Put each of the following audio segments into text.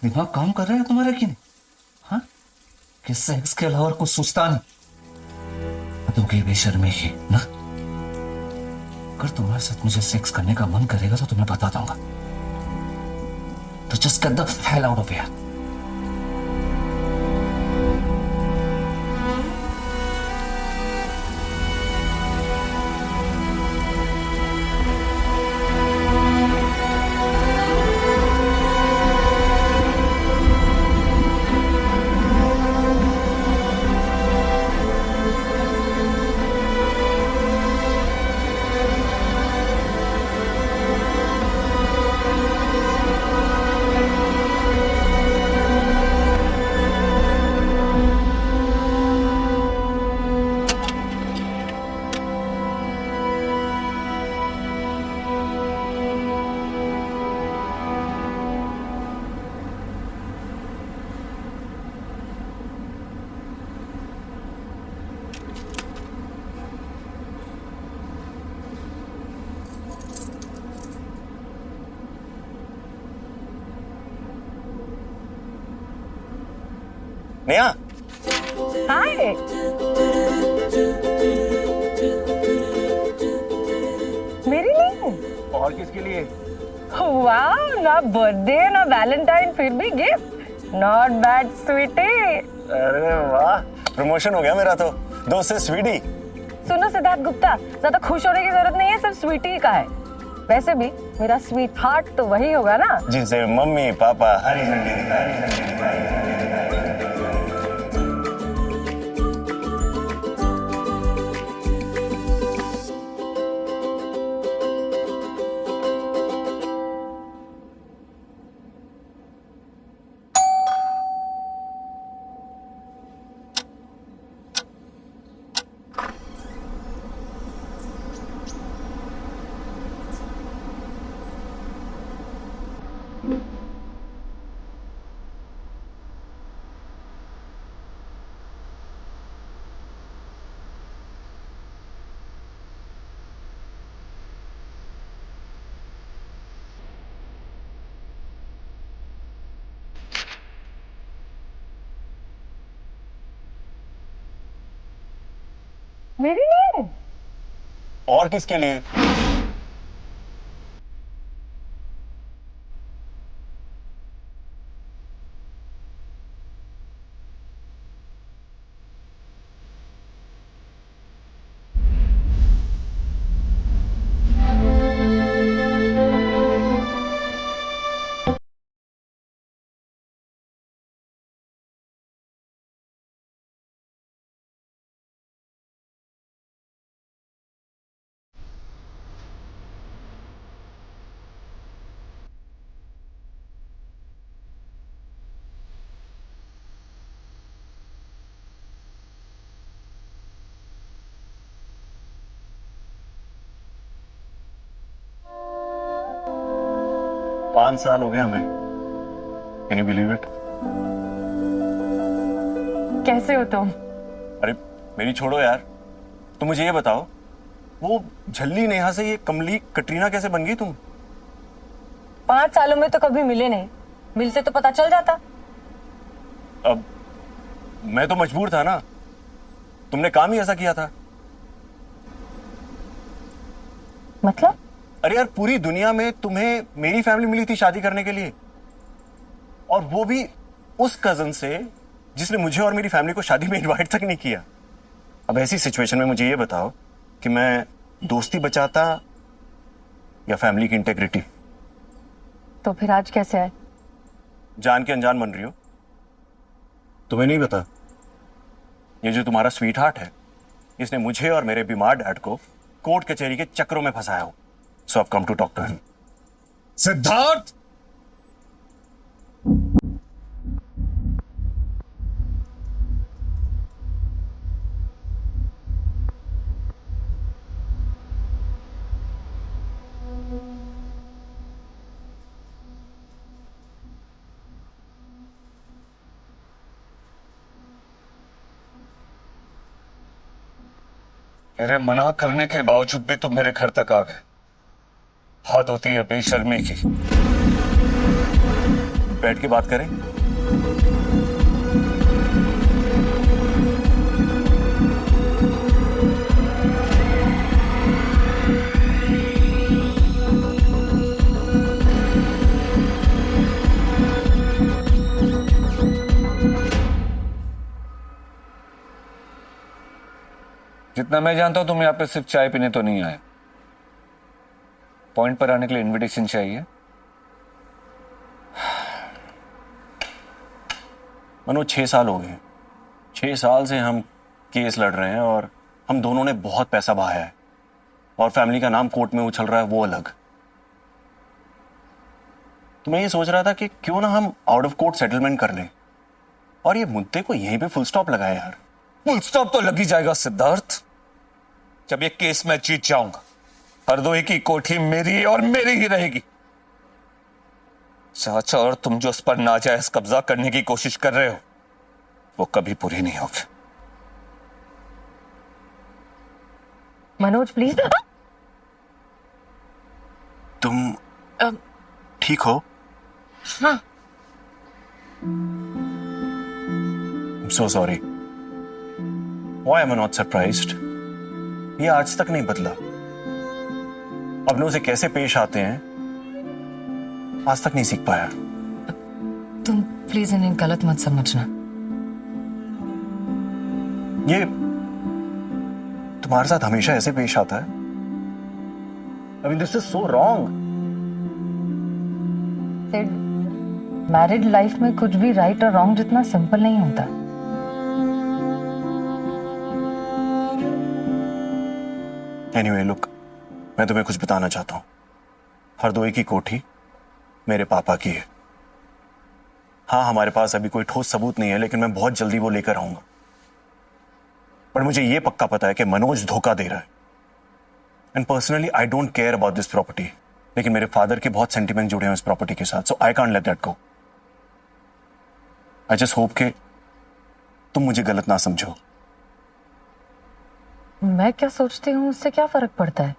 दिमाग काम कर रहा है तुम्हारा कि नहीं? हाँ, कि सेक्स के अलावा और कुछ सोचता नहीं? तो की बेशर्मी ही ना। अगर तुम्हारे साथ मुझे सेक्स करने का मन करेगा तो तुम्हें बता दूंगा। तो just get the hell out of here. Neha, hi. मेरी नहीं। और किसके लिए? वाह, ना बर्थडे ना वैलेंटाइन, फिर भी गिफ्ट। Not bad Sweety. अरे वाह, प्रमोशन हो गया मेरा तो। दोस्त से स्वीटी। सुनो सिद्धार्थ गुप्ता, ज्यादा खुश होने की जरूरत नहीं है, सिर्फ स्वीटी का है। वैसे भी मेरा स्वीट हार्ट तो वही होगा ना जिनसे मम्मी पापा हरी झंडी दिखाई। मेरी नहीं। और किसके लिए? पांच साल हो गए हमें। Can you believe it? कैसे हो तुम? अरे मेरी छोड़ो यार, तुम मुझे ये बताओ, वो झल्ली नेहा से ये कमली कटरीना कैसे बन गई तुम? 5 सालों में तो कभी मिले नहीं, मिलते तो पता चल जाता। अब मैं तो मजबूर था ना, तुमने काम ही ऐसा किया था। मतलब? अरे यार, पूरी दुनिया में तुम्हें मेरी फैमिली मिली थी शादी करने के लिए, और वो भी उस कजन से जिसने मुझे और मेरी फैमिली को शादी में इनवाइट तक नहीं किया। अब ऐसी सिचुएशन में मुझे ये बताओ कि मैं दोस्ती बचाता या फैमिली की इंटेग्रिटी? तो फिर आज कैसे आए? जान के अनजान बन रही हो? तुम्हें नहीं पता, ये जो तुम्हारा स्वीट हार्ट है, इसने मुझे और मेरे बीमार डैड को कोर्ट कचहरी के चक्रों में फंसाया हो। So I come to talk to him. Siddharth, मेरे मना करने के बावजूद भी तुम मेरे घर तक आ गए। हद होती है बेशर्मी की। बैठ के बात करें? जितना मैं जानता हूं तुम यहाँ पे सिर्फ चाय पीने तो नहीं आए, पॉइंट पर आने के लिए इनविटेशन चाहिए। मनोज, 6 साल हो गए। 6 साल से हम केस लड़ रहे हैं और हम दोनों ने बहुत पैसा बहाया है और फैमिली का नाम कोर्ट में उछल रहा है, वो अलग। तो मैं ये सोच रहा था कि क्यों ना हम आउट ऑफ कोर्ट सेटलमेंट कर लें और ये मुद्दे को यहीं पे फुल स्टॉप लगाए यार। फुल स्टॉप तो लग ही जाएगा सिद्धार्थ, जब ये केस मैं जीत जाऊंगा। हरदोई की कोठी मेरी और मेरी ही रहेगी। चाचा और तुम जो उस पर नाजायज कब्जा करने की कोशिश कर रहे हो वो कभी पूरी नहीं होगी। मनोज प्लीज। तुम ठीक हो? हाँ। I'm so sorry. Why am I not surprised? ये आज तक नहीं बदला। अपनों से कैसे पेश आते हैं आज तक नहीं सीख पाया। तुम प्लीज इन्हें गलत मत समझना। ये तुम्हारे साथ हमेशा ऐसे पेश आता है? I mean, this is so wrong. Married life में कुछ भी राइट और रॉन्ग जितना सिंपल नहीं होता। Anyway, look, मैं तुम्हें कुछ बताना चाहता हूं। हरदोई की कोठी मेरे पापा की है। हाँ, हमारे पास अभी कोई ठोस सबूत नहीं है, लेकिन मैं बहुत जल्दी वो लेकर आऊंगा। पर मुझे ये पक्का पता है कि मनोज धोखा दे रहा है। And personally I don't care about this property, लेकिन मेरे फादर के बहुत सेंटिमेंट जुड़े हैं इस प्रॉपर्टी के साथ, so I can't let that go. I just hope कि तुम मुझे गलत ना समझो। मैं क्या सोचती हूँ उससे क्या फर्क पड़ता है?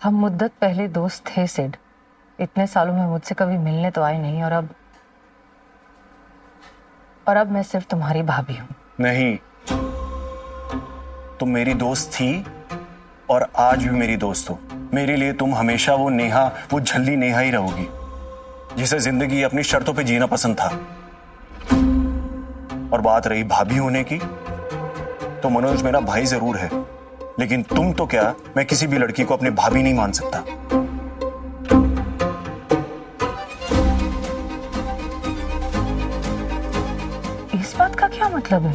हम मुद्दत पहले दोस्त थे सिड। इतने सालों में मुझसे कभी मिलने तो आए नहीं, और अब मैं सिर्फ तुम्हारी भाभी हूं। नहीं, तुम मेरी दोस्त थी और आज भी मेरी दोस्त हो। मेरे लिए तुम हमेशा वो नेहा, वो झल्ली नेहा ही रहोगी जिसे जिंदगी अपनी शर्तों पे जीना पसंद था। और बात रही भाभी होने की, तो मनोज मेरा भाई जरूर है, लेकिन तुम तो क्या, मैं किसी भी लड़की को अपनी भाभी नहीं मान सकता। इस बात का क्या मतलब है?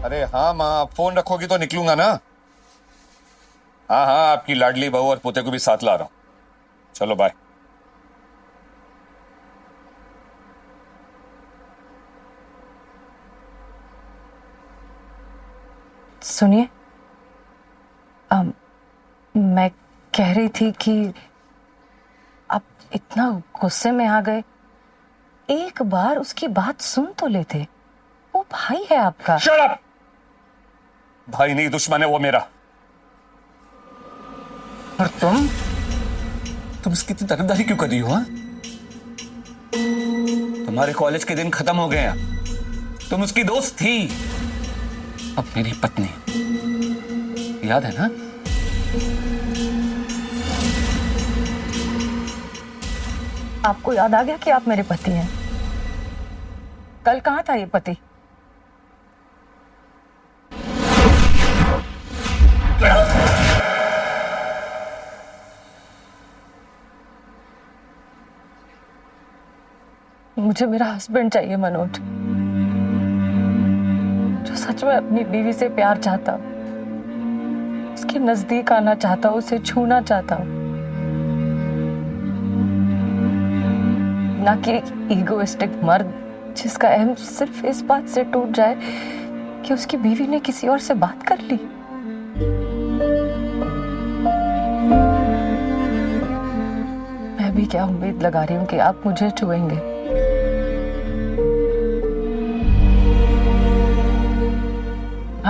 अरे हाँ माँ, आप फोन रखोगी तो निकलूंगा ना। हाँ हाँ, आपकी लाडली बहू और पोते को भी साथ ला रहा हूं। चलो बाय। सुनिए, मैं कह रही थी कि आप इतना गुस्से में आ गए, एक बार उसकी बात सुन तो लेते। वो भाई है आपका। Shut up! भाई नहीं, दुश्मन है वो मेरा। और तुम इसकी इतनी तरफदारी क्यों कर रही हो? हाँ, तुम्हारे कॉलेज के दिन खत्म हो गए हैं। तुम उसकी दोस्त थी, अब मेरी पत्नी। याद है ना? आपको याद आ गया कि आप मेरे पति हैं? कल कहाँ था ये पति? मुझे मेरा हस्बैंड चाहिए मनोज, जो सच में अपनी बीवी से प्यार चाहता, उसके नजदीक आना चाहता, उसे छूना चाहता, ना कि ईगोइस्टिक मर्द जिसका अहम सिर्फ इस बात से टूट जाए कि उसकी बीवी ने किसी और से बात कर ली। मैं भी क्या उम्मीद लगा रही हूं कि आप मुझे छुएंगे।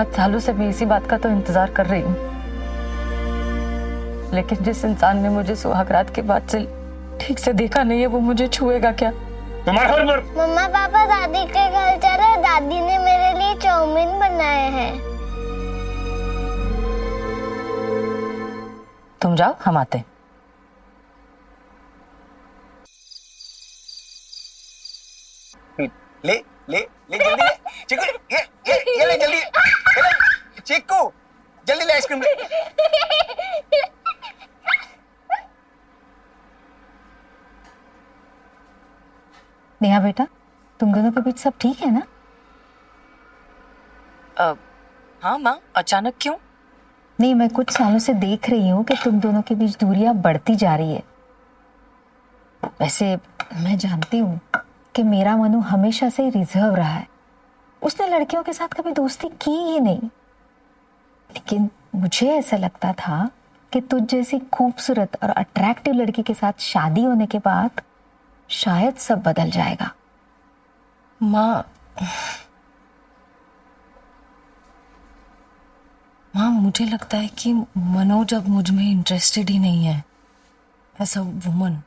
बहुत सालों से मैं इसी बात का तो इंतजार कर रही हूँ, लेकिन जिस इंसान ने मुझे सुहागरात के बाद से ठीक से देखा नहीं है वो मुझे छुएगा क्या? तुम्हारा हर बार मम्मा पापा दादी के घर चले, दादी ने मेरे लिए चाउमीन बनाए हैं। तुम जाओ, हम आते हैं। ले ले ले जल्दी ले चिकू, ये ले जल्दी, ये ले चिकू, जल्दी ले आइसक्रीम ले। नेहा बेटा, तुम दोनों के बीच सब ठीक है ना? हाँ माँ, अचानक क्यों? नहीं, मैं कुछ सालों से देख रही हूँ कि तुम दोनों के बीच दूरियां बढ़ती जा रही है। वैसे मैं जानती हूँ कि मेरा मनु हमेशा से रिजर्व रहा है, उसने लड़कियों के साथ कभी दोस्ती की ही नहीं। लेकिन मुझे ऐसा लगता था कि तुझ जैसी खूबसूरत और अट्रैक्टिव लड़की के साथ शादी होने के बाद शायद सब बदल जाएगा। माँ मुझे लगता है कि मनोज अब मुझ में इंटरेस्टेड ही नहीं है एज अ वुमन।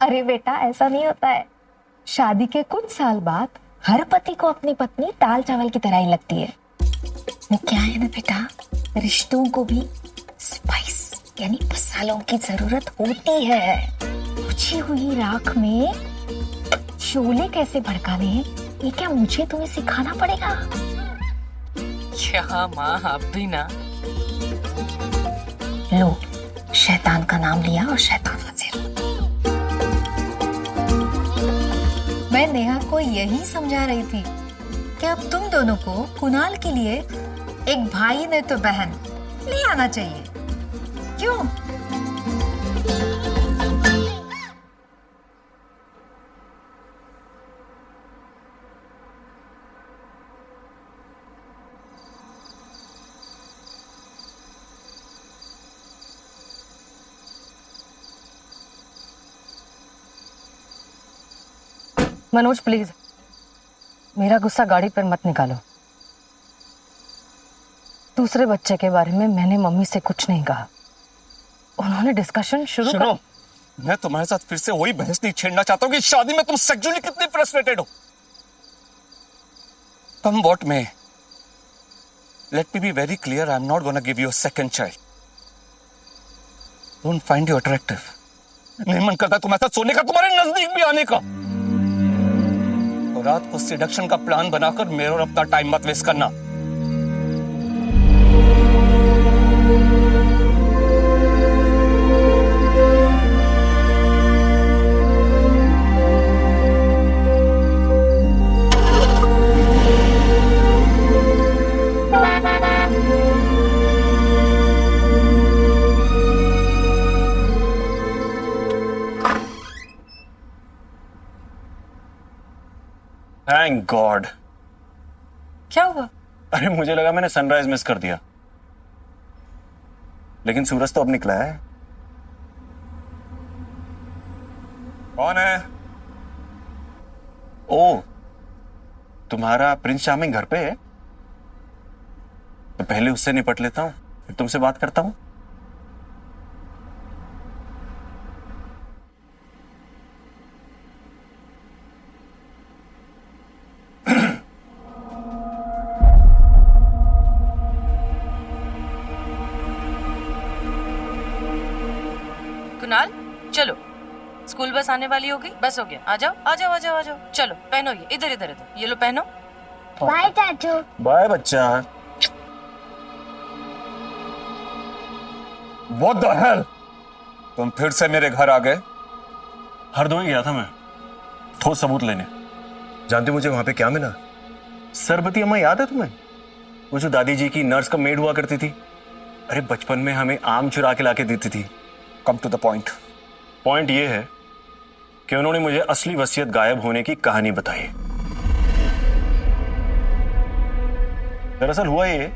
अरे बेटा, ऐसा नहीं होता है। शादी के कुछ साल बाद हर पति को अपनी पत्नी दाल चावल की तरह ही लगती है। क्या है ना बेटा, रिश्तों को भी स्पाइस यानी मसालों की जरूरत होती है। बुझी हुई राख में शोले कैसे भड़काने हैं, ये क्या मुझे तुम्हें सिखाना पड़ेगा? क्या माँ, आप भी ना। लो, शैतान का नाम लिया और शैतान हाजिर। मैं नेहा को यही समझा रही थी कि अब तुम दोनों को कुणाल के लिए एक भाई ने तो बहन ले आना चाहिए। क्यों? मनोज प्लीज, मेरा गुस्सा गाड़ी पर मत निकालो। दूसरे बच्चे के बारे में मैंने मम्मी से कुछ नहीं कहा। उन्होंने डिस्कशन शुरू कर। मैं तुम्हारे साथ फिर से वही बहस नहीं छेड़ना चाहता हूँ कि शादी में तुम सेक्सुअली कितने फ्रस्ट्रेटेड हो। कम व्हाट में, let me be very clear, I am not gonna give you a second child. Don't find you attractive. नहीं मन करता तुम्हारे साथ सोने का, तुम्हारे नजदीक भी आने का। तो रात को सिडक्शन का प्लान बनाकर मेरे और अपना टाइम मत वेस्ट करना। Thank God. क्या हुआ? अरे मुझे लगा मैंने सनराइज मिस कर दिया, लेकिन सूरज तो अब निकला है। कौन है? ओ, तुम्हारा प्रिंस चार्मिंग घर पे है? तो पहले उससे निपट लेता हूं, फिर तुमसे बात करता हूं। कुणाल, चलो, स्कूल बस आने वाली होगी। बस हो गया, आ जाओ आ जाओ आ जाओ आ जाओ। चलो पहनो, ये इधर इधर इधर, ये लो पहनो। बाय चाचू। बाय बच्चा। What the hell? तुम फिर से मेरे घर आ गए? हरदोई गया था मैं, ठोस सबूत लेने। जानते मुझे वहां पे क्या मिला? सरबती अम्मा याद है तुम्हें? वो जो दादी जी की नर्स का मेड हुआ करती थी। अरे बचपन में हमें आम चुरा के लाके देती थी। Come to the point. Point ये है कि उन्होंने मुझे असली वसीयत गायब होने की कहानी बताई। दरअसल हुआ ये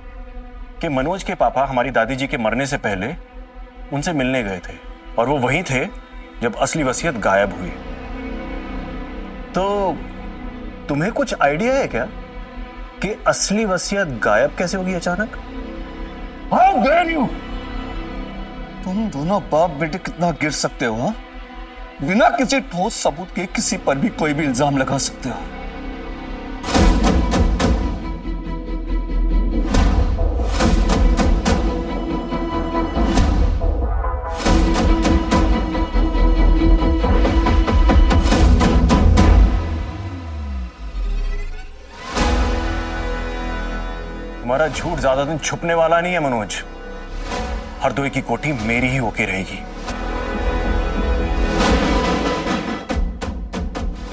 कि मनोज के पापा हमारी दादी जी के मरने से पहले उनसे मिलने गए थे, और वो वहीं थे जब असली वसीयत गायब हुई। तो तुम्हें कुछ आइडिया है क्या कि असली वसीयत गायब कैसे होगी अचानक? How dare you! तुम दोनों बाप बेटे कितना गिर सकते हो, हाँ? बिना किसी ठोस सबूत के किसी पर भी कोई भी इल्जाम लगा सकते हो। तुम्हारा झूठ ज्यादा दिन छुपने वाला नहीं है मनोज। हरदोई की कोठी मेरी ही होके रहेगी।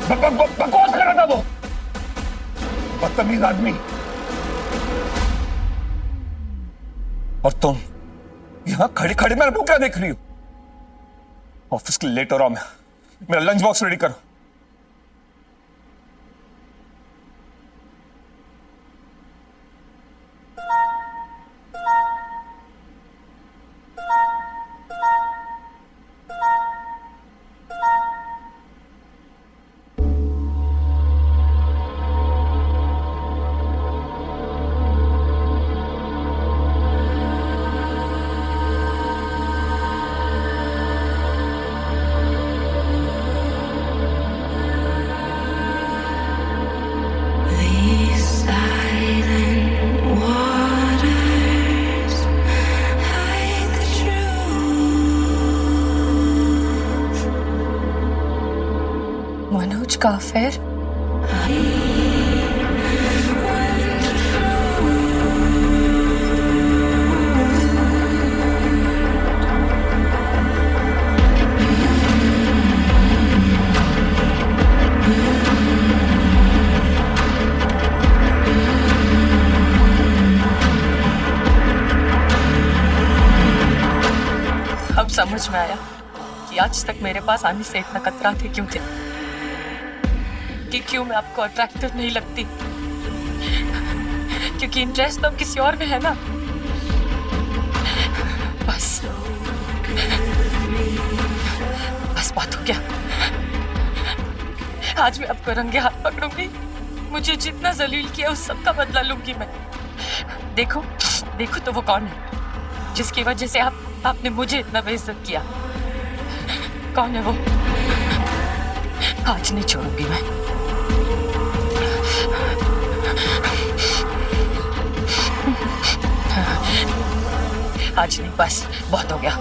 बकवास कर रहा था वो बदतमीज आदमी। और तुम यहां खड़े खड़े मेरे को क्या देख रही हो? ऑफिस के लिए लेट हो रहा हूं मैं। मेरा लंच बॉक्स रेडी करो। मनोज का अफेयर? अब समझ में आया कि आज तक मेरे पास आने से इतना कतराते क्यों थे, कि क्यों मैं आपको अट्रैक्टिव नहीं लगती, क्योंकि इंटरेस्ट तो किसी और में है ना। बस बस बात हो गया। आज मैं आपको रंगे हाथ पकड़ूंगी, मुझे जितना जलील किया उस सब का बदला लूंगी मैं। देखो देखो तो वो कौन है जिसकी वजह से आपने मुझे इतना बेइज्जत किया। कौन है वो? आज नहीं छोड़ूंगी मैं। आज नहीं, बस बहुत हो गया।